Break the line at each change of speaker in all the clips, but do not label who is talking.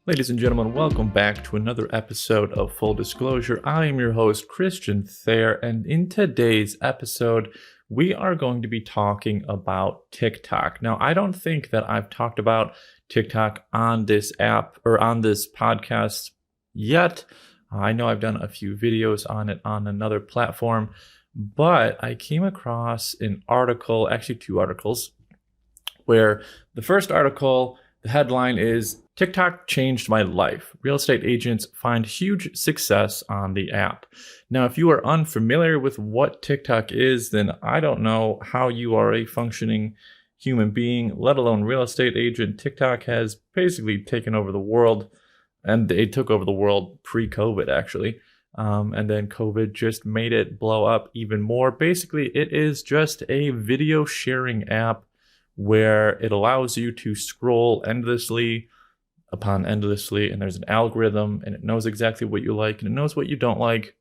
Ladies and gentlemen, welcome back to another episode of Full Disclosure. I am your host, Christian Thayer, and in today's episode, we are going to be talking about TikTok. Now, I don't think that I've talked about TikTok on this app or on this podcast yet. I know I've done a few videos on it on another platform, but I came across an article, actually two articles, where the first article, the headline is TikTok changed my life. Real estate agents find huge success on the app. Now, if you are unfamiliar with what TikTok is, then I don't know how you are a functioning human being, let alone real estate agent. TikTok has basically taken over the world, and it took over the world pre-COVID, actually. And then COVID just made it blow up even more. Basically, it is just a video sharing app where it allows you to scroll endlessly upon endlessly, and there's an algorithm, and it knows exactly what you like, and it knows what you don't like.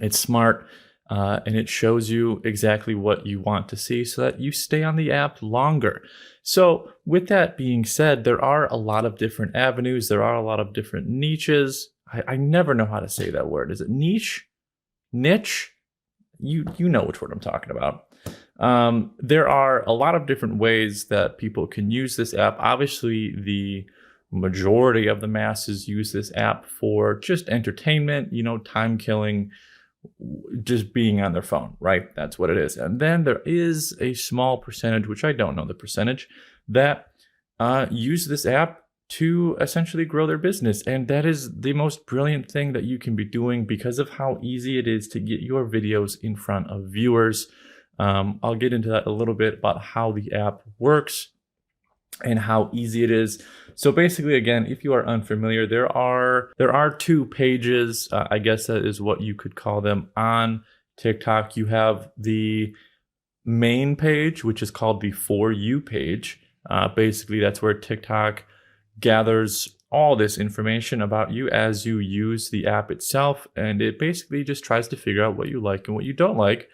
It's smart, and it shows you exactly what you want to see so that you stay on the app longer. So with that being said, there are a lot of different avenues. There are a lot of different niches. I never know how to say that word. Is it niche? Niche? You know which word I'm talking about. There are a lot of different ways that people can use this app. Obviously, the majority of the masses use this app for just entertainment, time killing, just being on their phone, right? That's what it is. And then there is a small percentage, which I don't know the percentage, that use this app to essentially grow their business. And that is the most brilliant thing that you can be doing because of how easy it is to get your videos in front of viewers. I'll get into that a little bit about how the app works and how easy it is. So basically, again, if you are unfamiliar, there are two pages, I guess that is what you could call them, on TikTok. You have the main page, which is called the For You page. Basically, that's where TikTok gathers all this information about you as you use the app itself, and it basically just tries to figure out what you like and what you don't like.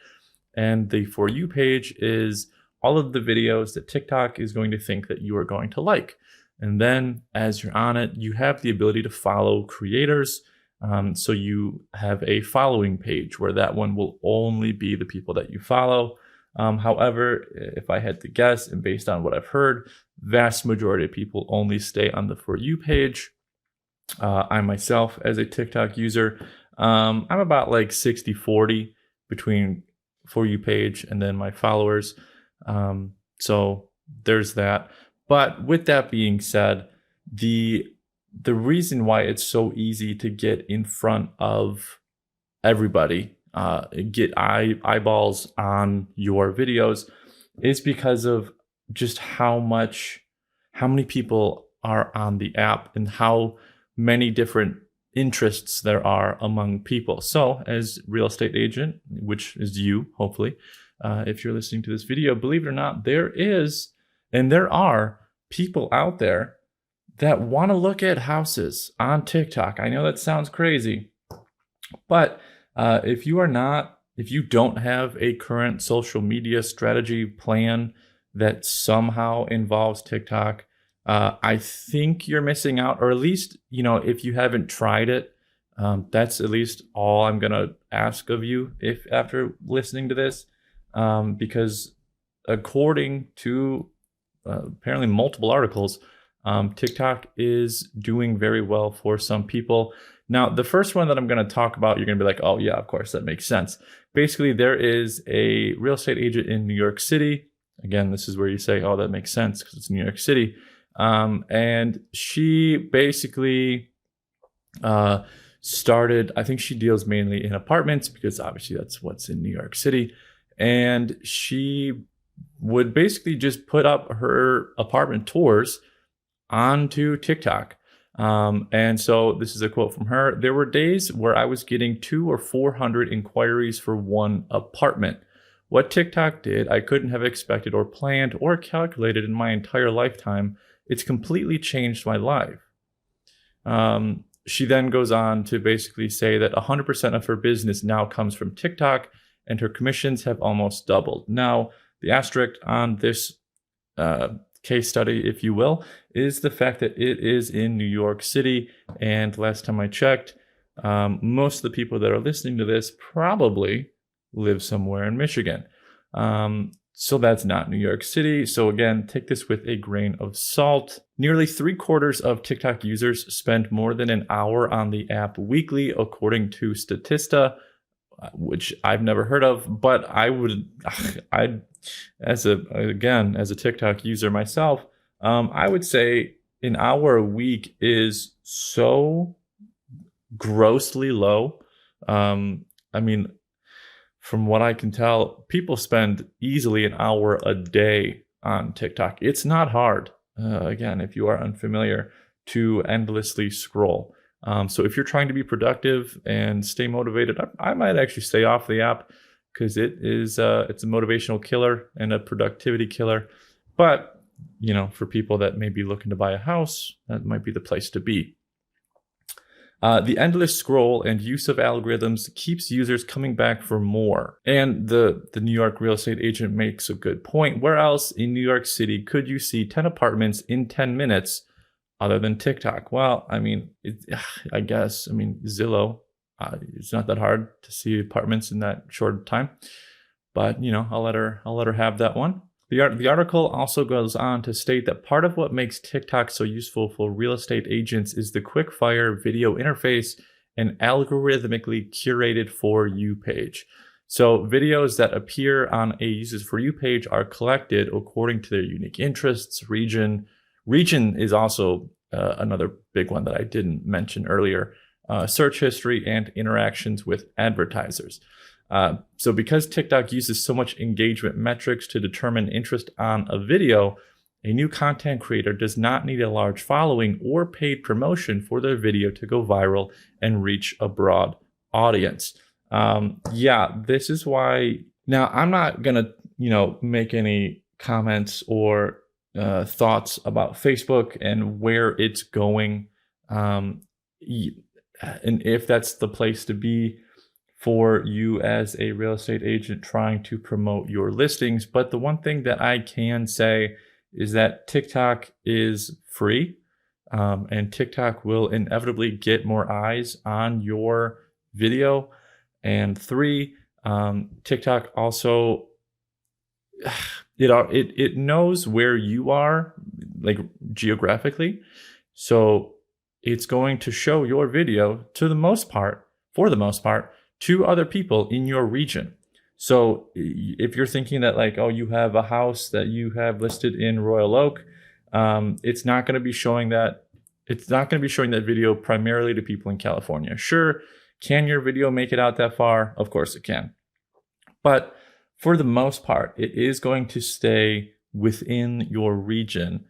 And the For You page is all of the videos that TikTok is going to think that you are going to like. And then as you're on it, you have the ability to follow creators. So you have a following page where that one will only be the people that you follow. However, if I had to guess, and based on what I've heard, vast majority of people only stay on the For You page. I myself, as a TikTok user, I'm about like 60-40 between For You page and then my followers. So there's that. But with that being said, the reason why it's so easy to get in front of everybody, get eyeballs on your videos, is because of just how many people are on the app and how many different interests there are among people. So as real estate agent, which is you, hopefully, if you're listening to this video, believe it or not, there are people out there that want to look at houses on TikTok. I know that sounds crazy, but if you don't have a current social media strategy plan that somehow involves TikTok, I think you're missing out, or at least, if you haven't tried it, that's at least all I'm going to ask of you if after listening to this. Because according to apparently multiple articles, TikTok is doing very well for some people. Now, the first one that I'm going to talk about, you're going to be like, oh yeah, of course, that makes sense. Basically, there is a real estate agent in New York City. Again, this is where you say, oh, that makes sense because it's New York City. And she basically started, I think she deals mainly in apartments because obviously that's what's in New York City. And she would basically just put up her apartment tours onto TikTok. And so this is a quote from her. There were days where I was getting 200 or 400 inquiries for one apartment. What TikTok did, I couldn't have expected or planned or calculated in my entire lifetime. It's completely changed my life. She then goes on to basically say that 100% of her business now comes from TikTok, and her commissions have almost doubled. Now, the asterisk on this case study, if you will, is the fact that it is in New York City. And last time I checked, most of the people that are listening to this probably live somewhere in Michigan. So that's not New York City. So again, take this with a grain of salt. Nearly 3/4 of TikTok users spend more than an hour on the app weekly, according to Statista, which I've never heard of, but as a TikTok user myself, I would say an hour a week is so grossly low. I mean, from what I can tell, people spend easily an hour a day on TikTok. It's not hard, again, if you are unfamiliar, to endlessly scroll. So if you're trying to be productive and stay motivated, I might actually stay off the app, because it's a motivational killer and a productivity killer. But, for people that may be looking to buy a house, that might be the place to be. The endless scroll and use of algorithms keeps users coming back for more. And the New York real estate agent makes a good point. Where else in New York City could you see 10 apartments in 10 minutes other than TikTok? Well, I guess Zillow. It's not that hard to see apartments in that short time. But, I'll let her have that one. The article also goes on to state that part of what makes TikTok so useful for real estate agents is the quick-fire video interface and algorithmically curated For You page. So videos that appear on a user's For You page are collected according to their unique interests, region. Region is also another big one that I didn't mention earlier. Search history and interactions with advertisers. So because TikTok uses so much engagement metrics to determine interest on a video, a new content creator does not need a large following or paid promotion for their video to go viral and reach a broad audience. This is why. Now, I'm not going to, make any comments or thoughts about Facebook and where it's going, and if that's the place to be for you as a real estate agent trying to promote your listings. But the one thing that I can say is that TikTok is free, and TikTok will inevitably get more eyes on your video. And 3, TikTok also, it knows where you are, like geographically. So it's going to show your video for the most part, to other people in your region. So if you're thinking that you have a house that you have listed in Royal Oak, it's not going to be showing that. It's not going to be showing that video primarily to people in California. Sure, can your video make it out that far? Of course it can. But for the most part, it is going to stay within your region.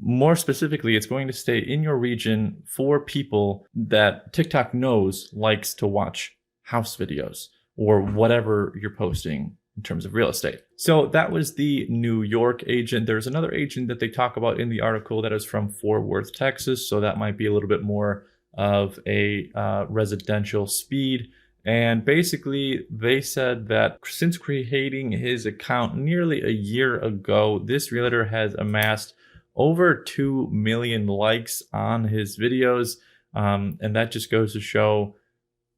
More specifically, it's going to stay in your region for people that TikTok knows likes to watch house videos or whatever you're posting in terms of real estate. So that was the New York agent. There's another agent that they talk about in the article that is from Fort Worth, Texas. So that might be a little bit more of a residential speed. And basically, they said that since creating his account nearly a year ago, this realtor has amassed over 2 million likes on his videos. And that just goes to show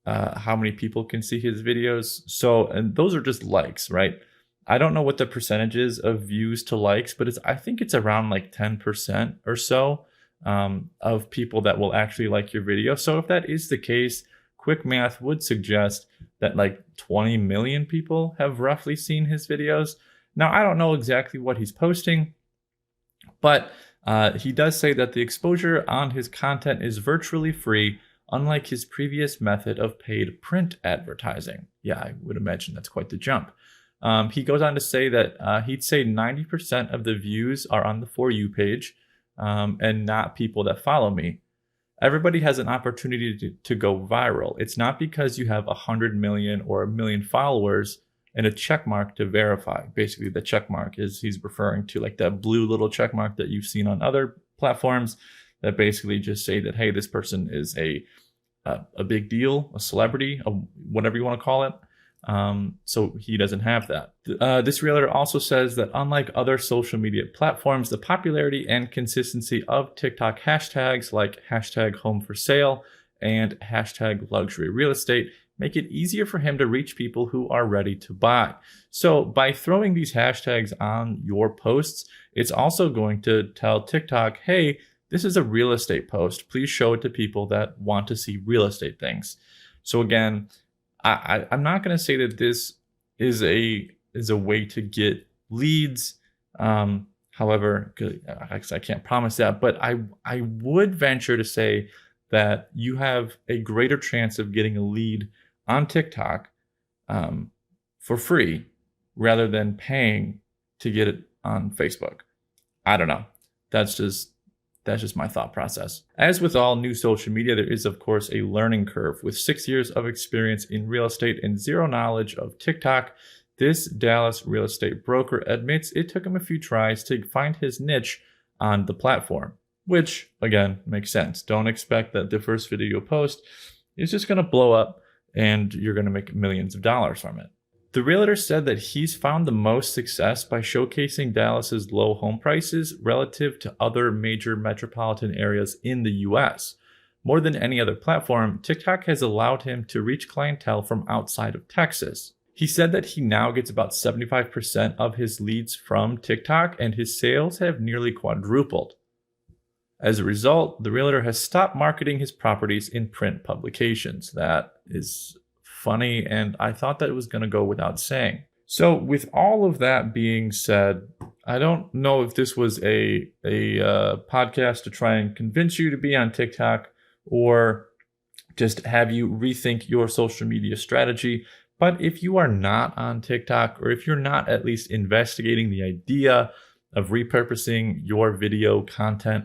how many people can see his videos. So, and those are just likes, right? I don't know what the percentage is of views to likes, but I think it's around 10% or so of people that will actually like your video. So if that is the case, quick math would suggest that 20 million people have roughly seen his videos. Now, I don't know exactly what he's posting, but he does say that the exposure on his content is virtually free, unlike his previous method of paid print advertising. Yeah, I would imagine that's quite the jump. He goes on to say that he'd say 90% of the views are on the For You page and not people that follow me. Everybody has an opportunity to go viral. It's not because you have 100 million or 1 million followers and a check mark to verify. Basically, the check mark is he's referring to that blue little check mark that you've seen on other platforms that basically just say that, hey, this person is a big deal, a celebrity, whatever you want to call it. So he doesn't have that. This realtor also says that unlike other social media platforms, the popularity and consistency of TikTok hashtags like hashtag home for sale and hashtag luxury real estate make it easier for him to reach people who are ready to buy. So by throwing these hashtags on your posts, it's also going to tell TikTok, hey, this is a real estate post. Please show it to people that want to see real estate things. So again, I'm not going to say that this is a way to get leads. However, I can't promise that, but I would venture to say that you have a greater chance of getting a lead on TikTok for free rather than paying to get it on Facebook. I don't know. That's just my thought process. As with all new social media, there is, of course, a learning curve. With 6 years of experience in real estate and zero knowledge of TikTok, this Dallas real estate broker admits it took him a few tries to find his niche on the platform, which, again, makes sense. Don't expect that the first video you post is just going to blow up and you're going to make millions of dollars from it. The realtor said that he's found the most success by showcasing Dallas's low home prices relative to other major metropolitan areas in the US. More than any other platform, TikTok has allowed him to reach clientele from outside of Texas. He said that he now gets about 75% of his leads from TikTok, and his sales have nearly quadrupled. As a result, the realtor has stopped marketing his properties in print publications. That is funny, and I thought that it was going to go without saying. So with all of that being said, I don't know if this was a podcast to try and convince you to be on TikTok or just have you rethink your social media strategy. But if you are not on TikTok, or if you're not at least investigating the idea of repurposing your video content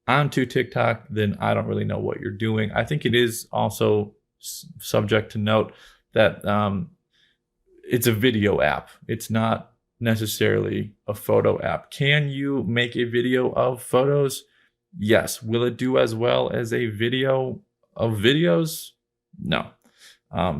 onto TikTok, then I don't really know what you're doing. I think it is also subject to note that it's a video app. It's not necessarily a photo app. Can you make a video of photos? Yes. Will it do as well as a video of videos? No.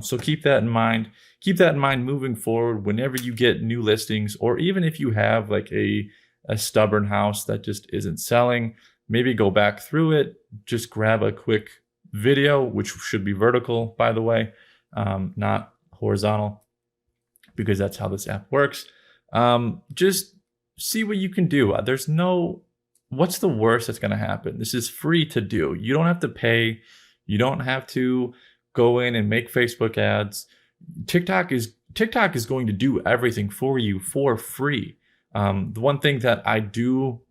So keep that in mind. Keep that in mind moving forward whenever you get new listings, or even if you have like a stubborn house that just isn't selling, maybe go back through it, just grab a quick video, which should be vertical, by the way, not horizontal, because that's how this app works. Just see what you can do. What's the worst that's going to happen? This is free to do. You don't have to pay. You don't have to go in and make Facebook ads. TikTok is going to do everything for you for free. The one thing that I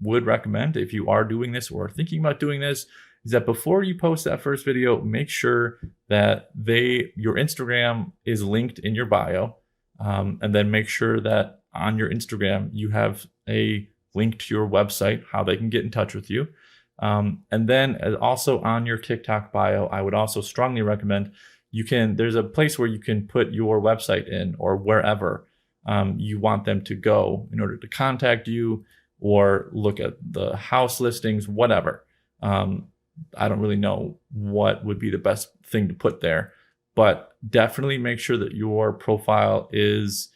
would recommend if you are doing this or thinking about doing this is that before you post that first video, make sure that your Instagram is linked in your bio, and then make sure that on your Instagram you have a link to your website, how they can get in touch with you. And then also on your TikTok bio, I would also strongly recommend there's a place where you can put your website in, or wherever you want them to go in order to contact you or look at the house listings, whatever. I don't really know what would be the best thing to put there, but definitely make sure that your profile is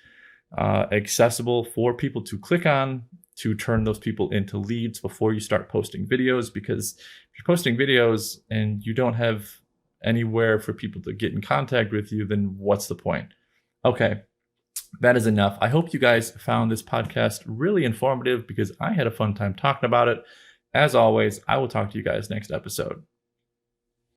accessible for people to click on, to turn those people into leads before you start posting videos. Because if you're posting videos and you don't have anywhere for people to get in contact with you, then what's the point? Okay, that is enough. I hope you guys found this podcast really informative, because I had a fun time talking about it. As always, I will talk to you guys next episode.